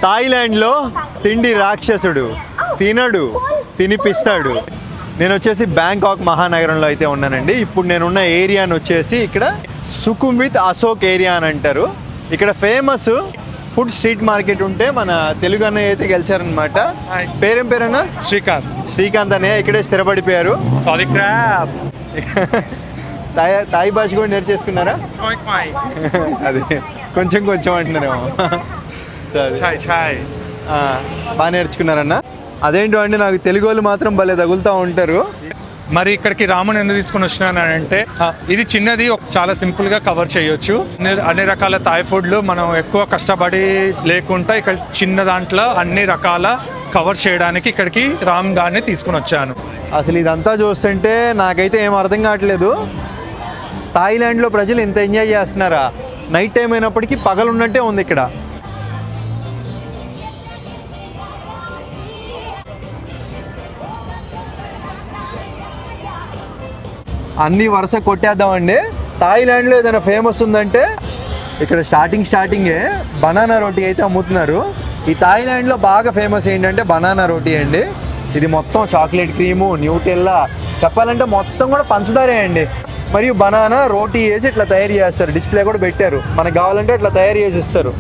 థాయిలాండ్లో తిండి రాక్షసుడు, తినడు తినిపిస్తాడు. నేను వచ్చేసి బ్యాంకాక్ మహానగరంలో అయితే ఉన్నానండి. ఇప్పుడు నేనున్న ఏరియాని వచ్చేసి ఇక్కడ సుకుమ్విత్ అశోక్ ఏరియా అని అంటారు. ఇక్కడ ఫేమస్ ఫుడ్ స్ట్రీట్ మార్కెట్ ఉంటే మన తెలుగు అన్నయ్య అయితే గెలిచారనమాట. పేరేనా? శ్రీకాంత్ అన్నయ్య ఇక్కడే స్థిరపడిపోయారు. తాయి భాష కూడా నేర్చేసుకున్నారా? అది కొంచెం కొంచెం అంటున్నారేమో. బాగా నేర్చుకున్నారన్న. అదేంటో అండి, నాకు తెలుగు వాళ్ళు మాత్రం భలే తగులుతూ ఉంటారు. మరి ఇక్కడికి రాముని ఎందుకు తీసుకుని వచ్చినానంటే, ఇది చిన్నది, చాలా సింపుల్ గా కవర్ చేయొచ్చు. అన్ని రకాల థాయ్ ఫుడ్లు మనం ఎక్కువ కష్టపడి లేకుండా ఇక్కడ చిన్న దాంట్లో అన్ని రకాల కవర్ చేయడానికి ఇక్కడికి రామ్ గారిని తీసుకుని వచ్చాను. అసలు ఇదంతా చూస్తుంటే నాకైతే ఏం అర్థం కావట్లేదు. థాయిలాండ్లో ప్రజలు ఇంత ఎంజాయ్ చేస్తున్నారా? నైట్ టైం అయినప్పటికీ పగలున్నట్టే ఉంది ఇక్కడ. అన్నీ వరుస కొట్టేద్దామండి. థాయిలాండ్లో ఏదైనా ఫేమస్ ఉందంటే ఇక్కడ స్టార్టింగే బనానా రోటీ అయితే అమ్ముతున్నారు. ఈ థాయిలాండ్లో బాగా ఫేమస్ ఏంటంటే బనానా రోటీ అండి. ఇది మొత్తం చాక్లెట్ క్రీము, న్యూటెల్లా, చెప్పాలంటే మొత్తం కూడా పంచదారే అండి. మరియు బనానా రోటీ వేసి ఇట్లా తయారు చేస్తారు. డిస్ప్లే కూడా పెట్టారు, మనకు కావాలంటే ఇట్లా తయారు చేసి ఇస్తారు.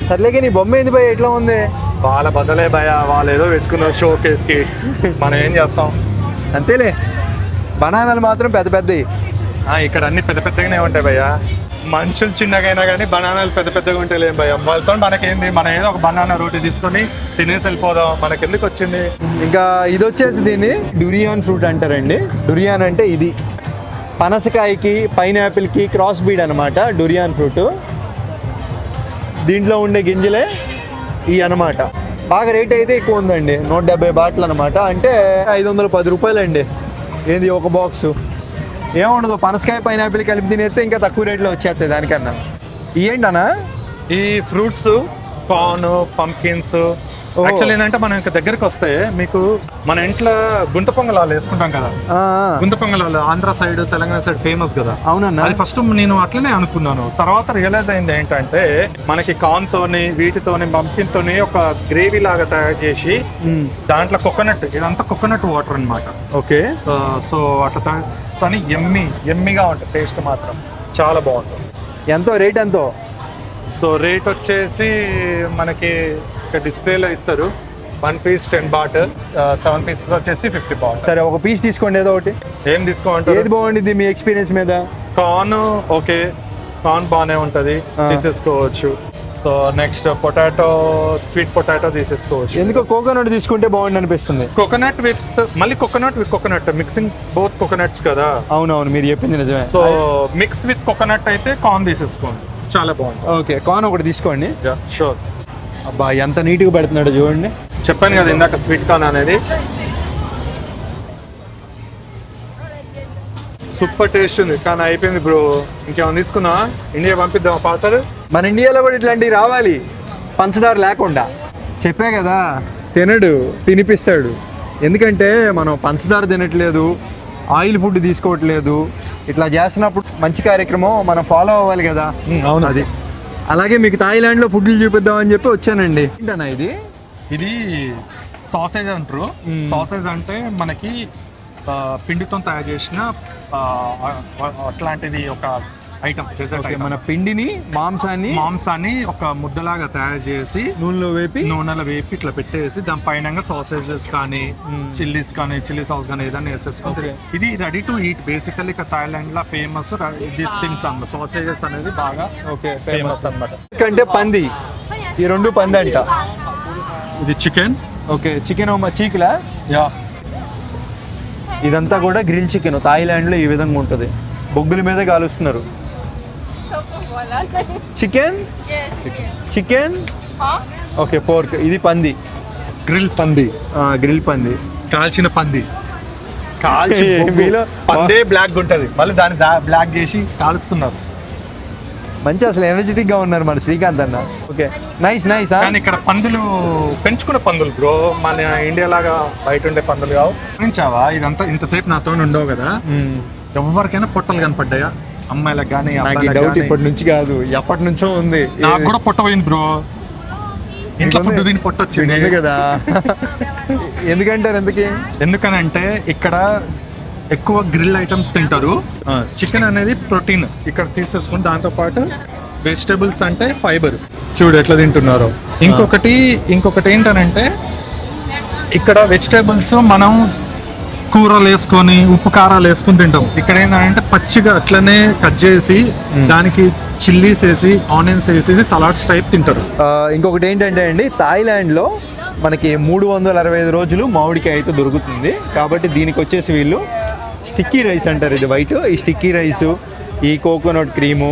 సర్లేకే నీ బొమ్మ ఏంది భయ, ఎట్లా ఉంది? వాళ్ళ బదులే భయ, వాళ్ళు ఏదో పెట్టుకున్నారు షో కేస్కి, మనం ఏం చేస్తాం. అంతేలే, బనానాలు మాత్రం పెద్ద పెద్దవి. ఇక్కడ అన్ని పెద్ద పెద్దగానే ఉంటాయి భయ్య. మనుషులు చిన్నగా అయినా కానీ బనానాలు పెద్ద పెద్దగా ఉంటాయి లేం భయ్య. వాళ్ళతో మనకేంది, మనం ఏదో ఒక బనానా రోటీ తీసుకొని తినేసి వెళ్ళిపోదాం, మనకి ఎందుకు వచ్చింది. ఇంకా ఇది వచ్చేసి దీన్ని డురియాన్ ఫ్రూట్ అంటారండి. డురియాన్ అంటే ఇది పనసకాయకి పైనాపిల్కి క్రాస్ బీడ్ అనమాట డురియాన్ ఫ్రూట్. దీంట్లో ఉండే గింజలే ఈ అనమాట. బాగా రేట్ అయితే ఎక్కువ ఉందండి, 170 బాట్లు అనమాట. అంటే 510 రూపాయలు అండి. ఏంది ఒక బాక్సు, ఏముండదు. పనసకాయ పైనాపిల్ కలిపి తినేస్తే ఇంకా తక్కువ రేట్లో వచ్చేస్తాయి దానికన్నా. ఏంటన్నా ఈ ఫ్రూట్స్ కార్న్, పంకిన్స్. యాక్చువల్లీ ఏంటంటే మనం ఇంకా దగ్గరికి వస్తే మీకు మన ఇంట్లో గుంత పొంగలాలు వేసుకుంటాం కదా. గుంత పొంగలాలు Andhra side, Telangana side famous కదా. అవునన్నా. అది ఫస్ట్ నేను అట్లనే అనుకున్నాను. తర్వాత రియలైజ్ అయింది ఏంటంటే మనకి కార్న్ తోని, వీటితోని, పంకిన్ తోని ఒక గ్రేవీ లాగా తయారు చేసి దాంట్లో కోకోనట్, ఇదంతా కోకోనట్ వాటర్ అన్నమాట. ఓకే. సో అట్లా తని ఎమ్మిగా ఉంటుంది, టేస్ట్ మాత్రం చాలా బాగుంటుంది. ఎంతో రేట్ ఎంతో? సో రేట్ వచ్చేసి మనకి ఇక్కడ డిస్ప్లేలో ఇస్తారు. 1 పీస్ 10 బాట్, 7 పీసెస్ వచ్చేసి 50 బాట్. సరే, ఒక పీస్ తీసుకోండి ఏదో ఒకటి. ఏం తీసుకోమంటారు? ఏది బాగుంటుంది మీ ఎక్స్పీరియన్స్ మీద? కార్న్ ఓకే, కార్న్ బాగానే ఉంటుంది, తీసేసుకోవచ్చు. So next potato, sweet potato తీసేసుకోవచ్చు. ఎందుకో కోకోనట్ తీసుకుంటే బాగుంది అనిపిస్తుంది. Coconut with coconut mixing both coconuts కదా. అవునవును, మీరు చెప్పింది నిజమే. సో మిక్స్ విత్ కోకోనట్ అయితే కార్న్ తీసేసుకోండి, చాలా బాగుంటుంది. ఓకే, కార్న్ ఒకటి తీసుకోండి. షూర్. అబ్బా, ఎంత నీట్గా పెడుతున్నాడు చూడండి. చెప్పాను కదా ఇందాక స్వీట్ కార్న్ అనేది సూపర్ టేస్ట్ ఉంది. కానీ అయిపోయింది బ్రో, ఇంకేమైనా తీసుకున్నా? ఇండియా పంపిద్దాం పార్సల్. మన ఇండియాలో కూడా ఇట్లాంటివి రావాలి, పంచదార లేకుండా. చెప్పే కదా, తినడు తినిపిస్తాడు. ఎందుకంటే మనం పంచదార తినట్లేదు, ఆయిల్ ఫుడ్ తీసుకోవట్లేదు. ఇట్లా చేస్తున్నప్పుడు మంచి కార్యక్రమం మనం ఫాలో అవ్వాలి కదా. అవును. అది అలాగే మీకు థాయిలాండ్లో ఫుడ్లు చూపిద్దామని చెప్పి వచ్చానండి. ఏంటన్నా ఇది సాసేజ్ అంటారు. సాసేజ్ అంటే మనకి పిండితో తయారు చేసిన అట్లాంటిది ఒక ఐటమ్, డెజర్ట్ ఐటమ్. మన పిండిని, మాంసాన్ని ఒక ముద్దలాగా తయారు చేసి నూనెలో వేపి ఇట్లా పెట్టేసి దాని పైన సాసేజెస్ కానీ చిల్లీస్ కానీ, చిల్లీ సాస్ కానీ ఏదైనా వేసేసుకుంటే ఇది రెడీ టు ఈట్. బేసికల్లీ ఇక్కడ థాయిలాండ్ లో ఫేమస్ దిస్ థింగ్స్ అన్నమాట. సాసేజెస్ అనేది బాగా ఫేమస్ అన్నమాట. అంటే పంది, ఈ రెండు పంది అంట. ఇది చికెన్. ఓకే, చికెన్ చీకులా. యా, ఇదంతా కూడా గ్రిల్ చికెన్. థాయిలాండ్లో ఈ విధంగా ఉంటుంది, బొగ్గుల మీద కాలుస్తున్నారు. Chicken okay, pork. ఇది పంది, గ్రిల్ పంది, కాల్చిన పంది. పందే బ్లాక్ ఉంటుంది, మళ్ళీ దాన్ని బ్లాక్ చేసి కాలుస్తున్నారు. మంచి అసలు ఎనర్జెటిక్ గా ఉన్నారు మన శ్రీకాంత్ అన్న. Okay, nice. కానీ ఇక్కడ పందులు, పెంచుకున్న పందులు బ్రో, మన ఇండియా లాగా బయట ఉండే పందులు కావు. గమనించావా? ఇదంతా ఇంతసేపు నాతో ఉండవు కదా, ఎవరికైనా పొట్టలు కనపడ్డాయా? అమ్మాయిలకు కానీ. డౌట్ ఇప్పటి నుంచి కాదు, ఎప్పటి నుంచో ఉంది. నాకు కూడా పొట్ట పోయింది బ్రో. ఇంట్లో ఫుడ్ దీని పొట్టొచ్చింది ఉంది కదా. ఎందుకంటారు ఎందుకు? ఎందుకనంటే ఇక్కడ ఎక్కువ గ్రిల్ ఐటమ్స్ తింటారు. చికెన్ అనేది ప్రోటీన్ ఇక్కడ తీసేసుకుని దాంతోపాటు వెజిటేబుల్స్ అంటే ఫైబర్. చూడు ఎట్లా తింటున్నారో. ఇంకొకటి ఏంటనంటే ఇక్కడ వెజిటేబుల్స్ మనం కూరలు వేసుకొని ఉప్పు కారాలు వేసుకొని తింటాం. ఇక్కడ ఏంటంటే పచ్చిగా అట్లనే కట్ చేసి దానికి చిల్లీస్ వేసి ఆనియన్స్ వేసి సలాడ్స్ టైప్ తింటారు. ఇంకొకటి ఏంటంటే అండి, థాయిలాండ్లో మనకి 365 రోజులు మామిడికాయ అయితే దొరుకుతుంది. కాబట్టి దీనికి వచ్చేసి వీళ్ళు స్టిక్కీ రైస్ అంటారు, ఇది వైట్. ఈ స్టిక్కీ రైసు, ఈ కోకోనట్ క్రీము,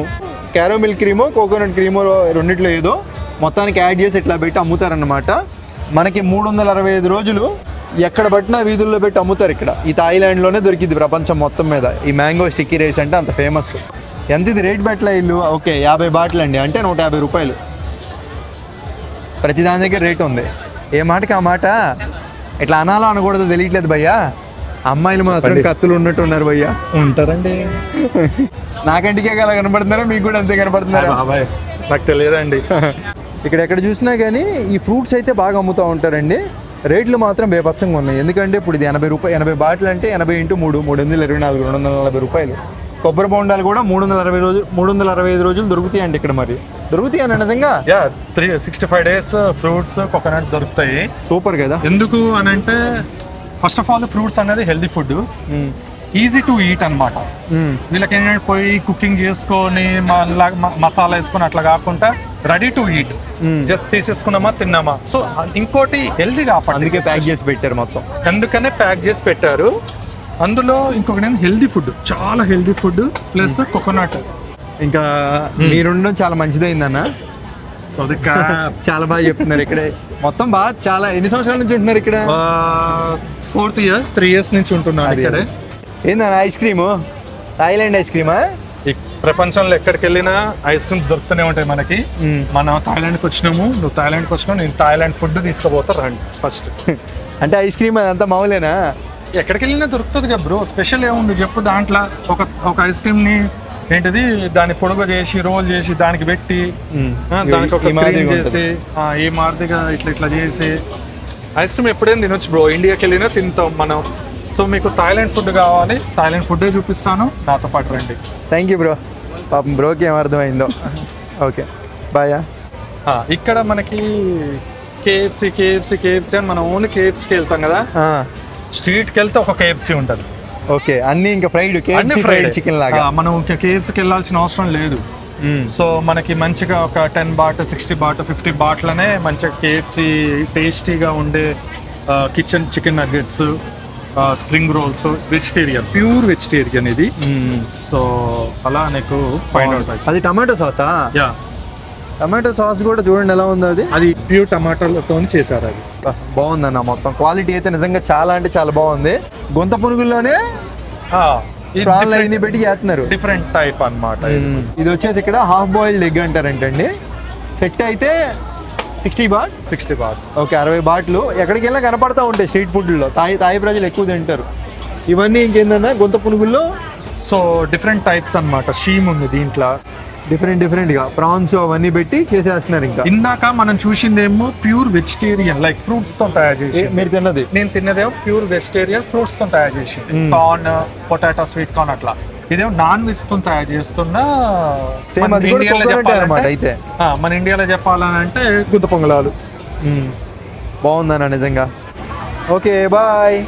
క్యారమిల్ క్రీమో కోకోనట్ క్రీమో రెండిట్లో ఏదో మొత్తానికి యాడ్ చేసి ఇట్లా పెట్టి అమ్ముతారన్నమాట. మనకి 365 రోజులు ఎక్కడ పట్టినా వీధుల్లో పెట్టి అమ్ముతారు. ఇక్కడ ఈ థాయిలాండ్లోనే దొరికింది ప్రపంచం మొత్తం మీద ఈ మ్యాంగో స్టిక్కీ రైస్ అంటే అంత ఫేమస్. ఎంత ఇది రేట్ పెట్టలే ఇల్లు? ఓకే 50 బాటిల్ అండి, అంటే 150 రూపాయలు. ప్రతి దాని దగ్గర రేట్ ఉంది. ఏ మాటకి ఆ మాట. ఇట్లా అనాలో అనకూడదు తెలియట్లేదు భయ్యా. అమ్మాయిలు మాత్రం కత్తులు ఉన్నట్టు ఉన్నారు భయ్యా. ఉంటారండి. నాకంటికే అలా కనపడుతున్నారా? మీకు కూడా అంతే కనపడుతున్నారా? నాకు తెలియదండి. ఇక్కడ ఎక్కడ చూసినా కానీ ఈ ఫ్రూట్స్ అయితే బాగా అమ్ముతూ ఉంటారండి. రేట్లు మాత్రం బేపచ్చంగా ఉన్నాయి. ఎందుకంటే ఇప్పుడు ఇది 80 రూపాయలు, 80 బాటిల్ అంటే 80 × 3 324 240 రూపాయలు. కొబ్బరి బొండాలు కూడా 365 రోజులు దొరుకుతాయండి ఇక్కడ. మరి దొరుకుతాయి నిజంగా? 365 days ఫ్రూట్స్ కోకోనట్స్ దొరుకుతాయి. సూపర్ కదా. ఎందుకు అని అంటే ఫస్ట్ ఆఫ్ ఆల్ ఫ్రూట్స్ అనేది healthy food, easy to eat అనమాట. వీళ్ళకి ఏంటంటే పోయి కుకింగ్ చేసుకొని మసాలా వేసుకొని అట్లా కాకుండా రెడీ టు ఈట్, జస్ట్ తీసేసుకున్నామా తిన్నామా. సో ఇంకోటి హెల్దీ కాపాడు, అందుకే ప్యాక్ చేసి పెట్టారు మొత్తం. అందుకనే ప్యాక్ చేసి పెట్టారు. అందులో ఇంకొకటి హెల్దీ ఫుడ్, చాలా హెల్దీ ఫుడ్ ప్లస్ కోకోనట్. ఇంకా మీరుండడం చాలా మంచిదైందన్న. చాలా బాగా చెప్తున్నారు. ఇక్కడే మొత్తం బాగా చాలా. ఎన్ని సంవత్సరాల నుంచి ఉంటున్నారు ఇక్కడ? 4th year, 3 years నుంచి ఉంటున్నాను ఇక్కడే. ఏందన్న ఐస్ క్రీము? థాయిలాండ్ ఐస్ క్రీమా? ప్రపంచంలో ఎక్కడికి వెళ్ళినా ఐస్ క్రీమ్స్ దొరుకుతూనే ఉంటాయి మనకి. మనం థాయిలాండ్కి వచ్చినాము, నువ్వు థాయిలాండ్కి వచ్చినావు, నేను థాయిలాండ్ ఫుడ్ తీసుకుపోతా రండి ఫస్ట్. అంటే ఐస్ క్రీమ్ అదంతా మామూలేనా? ఎక్కడికి వెళ్ళినా దొరుకుతుంది కదా బ్రో. స్పెషల్ ఏముంది చెప్పు. దాంట్లో ఒక ఐస్ క్రీమ్ని ఏంటిది దాన్ని పొడుగు చేసి రోల్ చేసి దానికి పెట్టి దానికి ఒక క్రీమ్ చేసి ఈ మాదిరిగా ఇట్లా చేసి ఐస్ క్రీమ్ ఎప్పుడైనా తినొచ్చు బ్రో. ఇండియాకి వెళ్ళినా తింటాం మనం. సో మీకు థాయిలాండ్ ఫుడ్ కావాలి, థాయిలాండ్ ఫుడ్ చూపిస్తాను, నాతో పాటు రండి. Thank you bro. పాపం బ్రోకి ఏం అర్థమైందో. Okay bye. ఇక్కడ మనకి కేఎఫ్సీ అని మనం ఓన్లీ కేఎఫ్సీకి వెళ్తాం కదా. స్ట్రీట్కి వెళ్తే ఒక కేఎఫ్సీ ఉంటుంది. ఓకే అన్ని ఇంకా ఫ్రైడ్ చికెన్ లాగా. మనం కేఎఫ్సీకి వెళ్ళాల్సిన అవసరం లేదు. సో మనకి మంచిగా ఒక 10 బాట్ 60 బాట్ 50 బాట్లనే మంచిగా కేఎఫ్సీ టేస్టీగా ఉండే chicken nuggets, spring rolls, vegetarian, pure vegetarian ఇది. సో అలా నీకు ఫైండ్ అవుట్. అది టమాటో సాసా? యా, టమాటో సాస్ కూడా చూడండి ఎలా ఉందో. అది ప్యూర్ టమాటోలతో చేశారు. అది బాగుందన్న. మొత్తం క్వాలిటీ అయితే నిజంగా చాలా అంటే చాలా బాగుంది. గొంత పునుగుల్లోనే పెట్టి చేస్తున్నారు. డిఫరెంట్ టైప్ అన్నమాట. ఇది వచ్చేసి ఇక్కడ హాఫ్ బాయిల్డ్ ఎగ్ అంటారంటండి. సెట్ అయితే 60 బాట్. ఓకే 60 బాట్లు. ఎక్కడికి వెళ్ళినా కనపడతా ఉంటాయి స్ట్రీట్ ఫుడ్లో. తాయి ప్రజలు ఎక్కువ తింటారు ఇవన్నీ. ఇంకేందన్నా గొంత పునుగుల్లో సో డిఫరెంట్ టైప్స్ అన్నమాట. షీమ్ ఉంది దీంట్లో, డిఫరెంట్ గా ప్రాన్స్ అవన్నీ పెట్టి చేసేస్తున్నారు. ఇంకా ఇందాక మనం చూసిందేమో ప్యూర్ వెజిటేరియన్, లైక్ ఫ్రూట్స్ తో తయారు చేసి. మీరు తిన్నది? నేను తిన్నదేమో ప్యూర్ వెజిటేరియన్ ఫ్రూట్స్ తో తయారు చేసి, కార్న్, పొటాటో, స్వీట్ కార్న్ అట్లా. ఇదేమో నాన్ వెజ్ తో తయారు చేస్తున్న. అయితే మన ఇండియాలో చెప్పాలంటే గుంత పొంగలాలు. బాగుందన్న నిజంగా. Okay bye.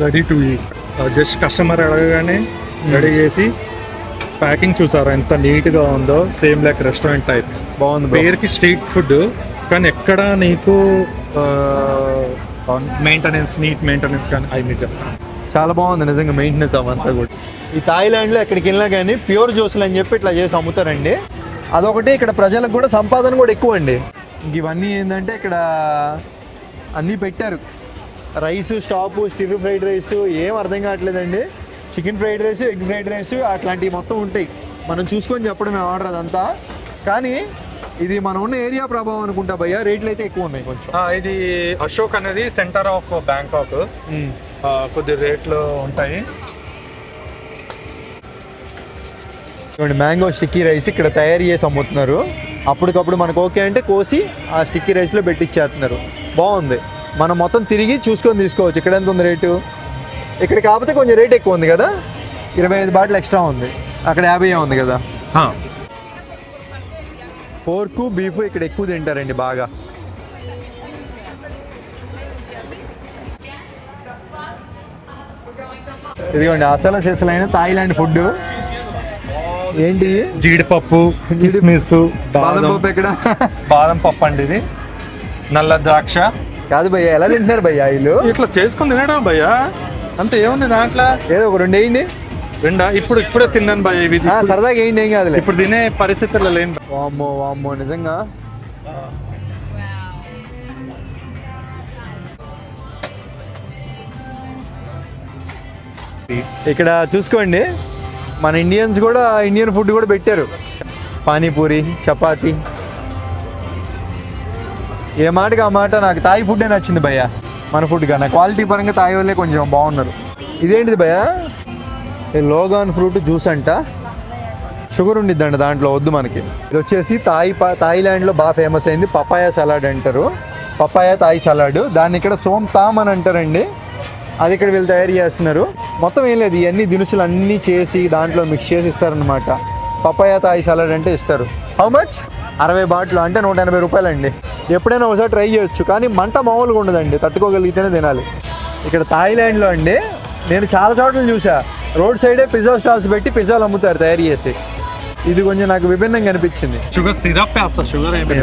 Ready to eat. Just customer అడగగానే రెడీ చేసి ప్యాకింగ్ చూసారా ఎంత నీట్గా ఉందో. Same like restaurant type. బాగుంది. పేరుకి స్ట్రీట్ ఫుడ్ కానీ ఎక్కడ నీకు నీట్ మెయింటెనెన్స్ కానీ అవి చెప్తాను. చాలా బాగుంది నిజంగా మెయింటెనెన్స్ అవంతా కూడా. ఈ థాయిలాండ్లో ఎక్కడికి వెళ్ళినా కానీ ప్యూర్ జ్యూసులు అని చెప్పి ఇట్లా చేసి అమ్ముతారండి. అదొకటి. ఇక్కడ ప్రజలకు కూడా సంపాదన కూడా ఎక్కువ అండి. ఇంక ఇవన్నీ ఏంటంటే ఇక్కడ అన్నీ పెట్టారు. రైసు, స్టాపు, స్టిర్ ఫ్రైడ్ రైస్, ఏం అర్థం కావట్లేదండి. Chicken fried rice, egg fried rice అట్లాంటివి మొత్తం ఉంటాయి. మనం చూసుకొని చెప్పడమే ఆర్డర్ అదంతా. కానీ ఇది మనం ఉన్న ఏరియా ప్రభావం అనుకుంటా భయ్యా. రేట్లు అయితే ఎక్కువ ఉన్నాయి కొంచెం. ఇది అశోక్ అనేది సెంటర్ ఆఫ్ బ్యాంకాక్. కొద్ది రేట్లు ఉంటాయి. మ్యాంగో స్టిక్కీ రైస్ ఇక్కడ తయారు చేసి అమ్ముతున్నారు. అప్పటికప్పుడు మనకు ఓకే అంటే కోసి ఆ స్టిక్కీ రైస్లో పెట్టిచ్చేస్తున్నారు. బాగుంది. మనం మొత్తం తిరిగి చూసుకొని తీసుకోవచ్చు. ఇక్కడ ఎంత ఉంది రేటు, ఇక్కడ కాకపోతే కొంచెం రేట్ ఎక్కువ ఉంది కదా, 25 బాటిల్ ఎక్స్ట్రా ఉంది, అక్కడ 50 ఉంది కదా. పోర్కు బీఫ్ ఇక్కడ ఎక్కువ తింటారండి బాగా. ఇదిగోండి అసలు సిసలైన థాయిలాండ్ ఫుడ్. ఏంటి, జీడిపప్పు, కిస్మిస్, బాదం పప్పు. ఎక్కడ బాదం పప్పు అండి ఇది. నల్ల ద్రాక్ష కాదు భయ్య, ఎలా తింటున్నారు భయ్య వీళ్ళు? ఇట్లా చేసుకుని తినడం భయ్యా, అంత ఏముంది దాంట్లో. ఏదో ఒక 2 వేయండి. ఇప్పుడే తిన్నాను భయ్య ఇవి. సరదాగా వేయండి, ఏం కాదు. ఇప్పుడు తినే పరిస్థితుల్లో లేని. వామ్మో వామ్మో, నిజంగా ఇక్కడ చూసుకోండి, మన ఇండియన్స్ కూడా ఇండియన్ ఫుడ్ కూడా పెట్టారు. పానీపూరి, చపాతి. ఏ మాటకి ఆ మాట నాకు తాయి ఫుడ్డే నచ్చింది భయ్య మన ఫుడ్ కన్నా. క్వాలిటీ పరంగా తాయి వాళ్ళే కొంచెం బాగున్నారు. ఇదేంటిది భయ్య? లోగాన్ ఫ్రూట్ జ్యూస్ అంట. షుగర్ ఉండిద్దండి దాంట్లో, వద్దు మనకి. ఇది వచ్చేసి థాయిలాండ్లో బాగా ఫేమస్ అయింది పపాయ సలాడ్ అంటారు. పపాయ థాయి సలాడ్, దాన్ని ఇక్కడ సోమ్ తామ్ అని అంటారండి. అది ఇక్కడ వీళ్ళు తయారు చేస్తున్నారు. మొత్తం ఏం లేదు, ఇవన్నీ దినుసులు అన్నీ చేసి దాంట్లో మిక్స్ చేసి ఇస్తారనమాట. పపాయ థాయి సలాడ్ అంటే ఇస్తారు. How much? 60 బాటిల్ అంటే 180 రూపాయలు అండి. ఎప్పుడైనా ఒకసారి ట్రై చేయొచ్చు, కానీ మంట మామూలుగా ఉండదండి, తట్టుకోగలిగితేనే తినాలి. ఇక్కడ థాయిలాండ్లో అండి నేను చాలా చోట్ల చూసా, రోడ్ సైడే పిజ్జా స్టాల్స్ పెట్టి పిజ్జాలు అమ్ముతారు తయారు చేసి. ఇది కొంచెం నాకు విభిన్నంగా అనిపించింది. షుగర్ సిరప్ వేస్తా, షుగర్ ఏమి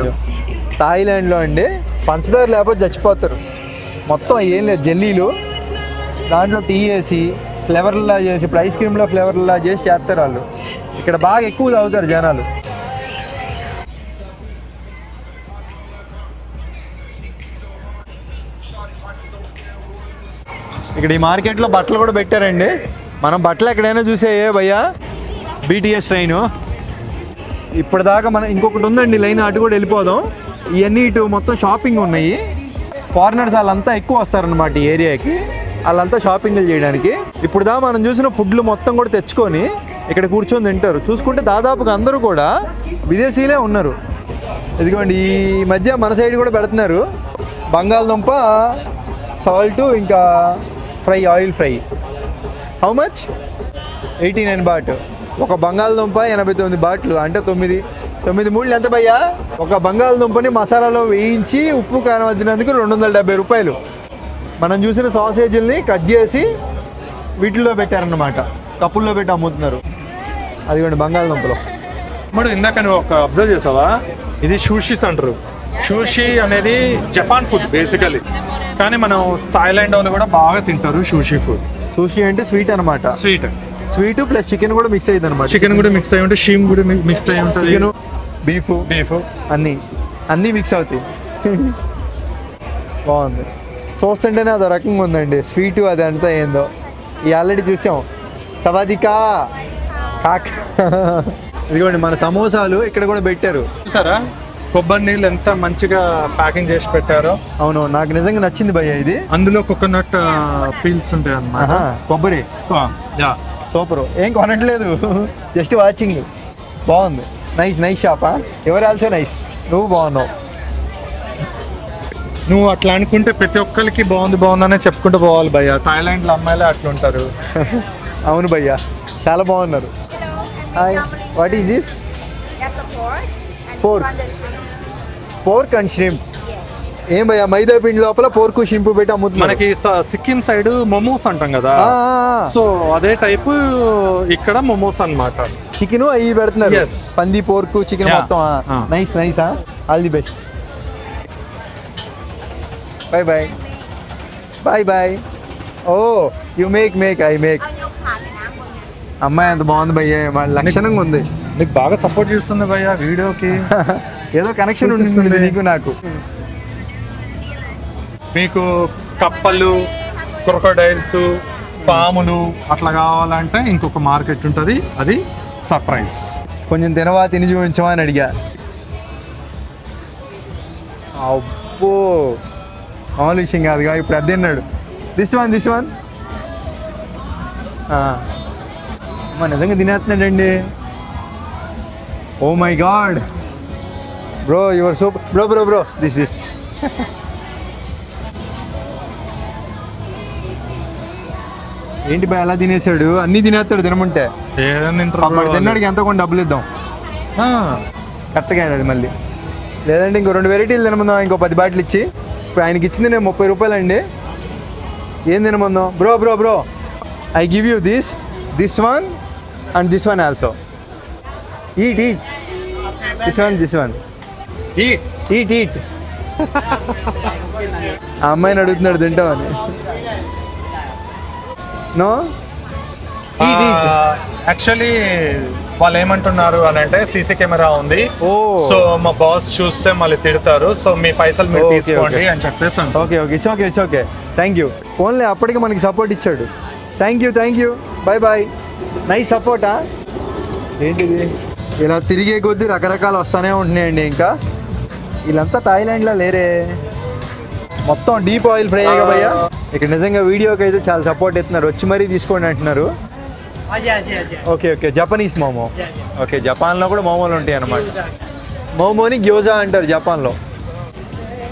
థాయిలాండ్లో అండి పంచదార లేకపోతే చచ్చిపోతారు. మొత్తం ఏం లేదు, జెల్లీలు దాంట్లో టీ వేసి ఫ్లేవర్లా చేసి, ఇప్పుడు ఐస్ క్రీమ్లో ఫ్లేవర్లా చేసి చేస్తారు వాళ్ళు. ఇక్కడ బాగా ఎక్కువ తాగుతారు జనాలు. ఇక్కడ ఈ మార్కెట్లో బట్టలు కూడా పెట్టారండి. మనం బట్టలు ఎక్కడైనా చూసాయే భయ్యా, బీటీఎస్ ట్రైను. ఇప్పటిదాకా మనం ఇంకొకటి ఉందండి లైన్, అటు కూడా వెళ్ళిపోదాం. ఇవన్నీ ఇటు మొత్తం షాపింగ్ ఉన్నాయి. ఫారినర్స్ వాళ్ళంతా ఎక్కువ వస్తారనమాట ఈ ఏరియాకి, వాళ్ళంతా షాపింగ్లు చేయడానికి. ఇప్పుడు మనం చూసిన ఫుడ్లు మొత్తం కూడా తెచ్చుకొని ఇక్కడ కూర్చొని తింటారు. చూసుకుంటే దాదాపుగా అందరూ కూడా విదేశీయులే ఉన్నారు. ఇదిగోండి ఈ మధ్య మన సైడ్ కూడా పెడుతున్నారు బంగాళదుంప సాల్ట్, ఇంకా fry, oil fry. How much? 89 baht. ఒక బంగాళదుంప 89 బాట్లు అంటే 9 మూళ్ళు ఎంత భయ్యా? ఒక బంగాళదుంపని మసాలాలో వేయించి ఉప్పు కారం వద్దినందుకు 270 రూపాయలు. మనం చూసిన సాసేజీల్ని కట్ చేసి వీటిల్లో పెట్టారన్నమాట, కప్పుల్లో పెట్టి అమ్ముతున్నారు. అదిగోండి బంగాళదుంపలు. మరి ఇందాక నువ్వు ఒక అబ్జర్వ్ చేసావా, ఇది షూషీస్ అంటారు. షూషీ అనేది జపాన్ ఫుడ్ బేసికలీ, కానీ మనం థాయిలాండ్ వాళ్ళు కూడా బాగా తింటారు షూషీ ఫుడ్. షూషీ అంటే స్వీట్ అనమాట. స్వీట్ ప్లస్ చికెన్ కూడా మిక్స్ అయ్యింది అనమాట. చికెన్ కూడా మిక్స్ అయ్యి ఉంటుంది, షీమ్ కూడా మిక్స్ అయ్యి ఉంటుంది, చికెన్ బీఫ్ అన్నీ మిక్స్ అవుతాయి. బాగుంది, చూస్తుంటేనే అదో రకంగా ఉందండి. స్వీటు అది అంతా ఏందో. ఈ ఆల్రెడీ చూసాం, సవాదికా కాక్. ఇదిగోండి మన సమోసాలు ఇక్కడ కూడా పెట్టారు చూసారా, కొబ్బరి నీళ్ళు ఎంత మంచిగా ప్యాకింగ్ చేసి పెట్టారో. అవును, నాకు నిజంగా నచ్చింది భయ్య ఇది. అందులో కోకోనట్ పీల్స్ ఉంటాయి అన్నమాట, కొబ్బరి. సూపర్, ఏం కొనట్లేదు, జస్ట్ వాచింగ్. బాగుంది, నైస్ షాపా. ఎవరు ఆల్సో నైస్, నువ్వు బాగున్నావు. నువ్వు అట్లా అనుకుంటే ప్రతి ఒక్కరికి బాగుందనే చెప్పుకుంటూ పోవాలి భయ్య. థాయిలాండ్లో అమ్మాయిలే అట్లా ఉంటారు. అవును భయ్య, చాలా బాగున్నారు. Hi, what is this? Pork and shrimp. ఏం భయ్య, మైదా పిండి లోపల పోర్కు షింపు పెట్టి అమ్ముతుంది. మనకి సిక్కిం సైడ్ మొమోస్ అంటాం కదా, సో అదే టైప్ ఇక్కడ మొమోస్ అన్నమాట. చికెన్ అవి పెడుతున్నారు, పంది పోర్కు చికెన్ మొత్తం. Nice all the best. Bye. Oh you make I make. అమ్మాయి అంత బాగుంది భయ్య, లక్షణంగా ఉంది. నీకు బాగా సపోర్ట్ చేస్తుంది భయ్య వీడియోకి. ఏదో కనెక్షన్ ఉంటుంది నీకు నాకు. మీకు కప్పలు, క్రొకోడైల్స్, పాములు అట్లా కావాలంటే ఇంకొక మార్కెట్ ఉంటుంది, అది సర్ప్రైజ్. కొంచెం తిని చూపించమా అని అడిగా. అబ్బో, మామూలు విషయం కాదుగా. ఇప్పుడు అది తిన్నాడు. దిస్ వన్ నిజంగా తినేస్తున్నాడండి. Oh my god, bro your super bro this ఏంటి బా ఎలా తినేసాడు, అన్నీ తినేస్తాడు తినమంటే. ఏదైనా అప్పుడు తిన్నాడికి ఎంత కొన్ని డబ్బులు ఇద్దాం, కరెక్ట్గా అది మళ్ళీ. లేదంటే ఇంకో 2 వెరైటీలు తినమందాం, ఇంకో 10 బాటిల్ ఇచ్చి. ఇప్పుడు ఆయనకి ఇచ్చింది నేను 30 రూపాయలు అండి. ఏం తినమందాం bro I give you this one and this one also. Eat this one eat. ఆ అమ్మాయిని అడుగుతున్నాడు తింటామని. నో యాక్చువల్లీ వాళ్ళు ఏమంటున్నారు అని అంటే సీసీ కెమెరా ఉంది, సో మా బాస్ చూస్తే మళ్ళీ తిడతారు, సో మీ పైసలు మీరు తీసుకోండి అని చెప్పేసి. Okay it's okay thank you. Only అప్పటికి మనకి సపోర్ట్ ఇచ్చాడు. Thank you bye. నైస్ సపోర్టా. ఏంటిది ఇలా తిరిగే కొద్దీ రకరకాలు వస్తూనే ఉంటున్నాయండి. ఇంకా వీళ్ళంతా థాయిలాండ్లో లేరే, మొత్తం డీప్ ఆయిల్ ఫ్రై భయ్యా. ఇక్కడ నిజంగా వీడియోకి అయితే చాలా సపోర్ట్ ఇస్తున్నారు, వచ్చి మరీ తీసుకోండి అంటున్నారు. Okay Japanese momo. ఓకే జపాన్లో కూడా మోమోలు ఉంటాయి అన్నమాట. మోమోని గ్యోజా అంటారు జపాన్లో.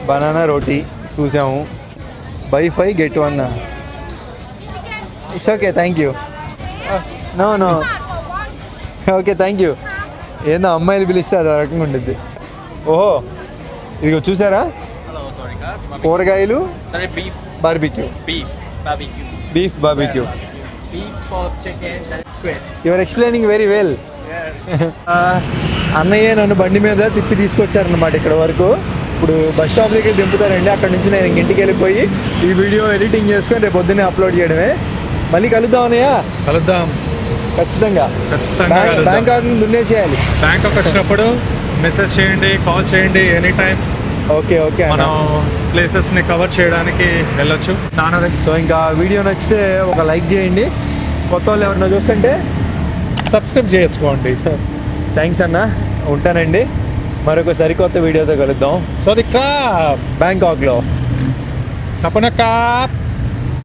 బనానా రోటీ చూసాము. Buy 5 get 1. It's okay thank you. No okay thank you. ఏందో అమ్మాయిలు పిలిస్తే అది రకంగా ఉంటుంది. ఓహో ఇదిగో చూసారా, కూరగాయలు barbecue, beef barbecue. Your explaining very well. అన్నయ్య నన్ను బండి మీద తిప్పి తీసుకొచ్చారనమాట ఇక్కడ వరకు. ఇప్పుడు బస్ స్టాప్ దగ్గర దింపుతారండి, అక్కడ నుంచి నేను ఇంటికి వెళ్ళిపోయి ఈ వీడియో ఎడిటింగ్ చేసుకొని రేపు పొద్దున్నే అప్లోడ్ చేయడమే. మళ్ళీ కలుద్దాం అన్నయ్య. కలుద్దాం ఖచ్చితంగా. బ్యాంకాక్ దున్నేసేయాలి. బ్యాంకాక్ వచ్చినప్పుడు మెసేజ్ చేయండి, కాల్ చేయండి ఎనీ టైం. ఓకే మనం ప్లేసెస్ని కవర్ చేయడానికి వెళ్ళొచ్చు. సో ఇంకా వీడియో నచ్చితే ఒక లైక్ చేయండి, కొత్త వాళ్ళు ఎవరన్నా చూస్తుంటే సబ్స్క్రైబ్ చేసుకోండి. థ్యాంక్స్ అన్న, ఉంటానండి. మరొక సరికొత్త వీడియోతో కలుద్దాం. సరికా బ్యాంకాక్లో. తప్పనక్క.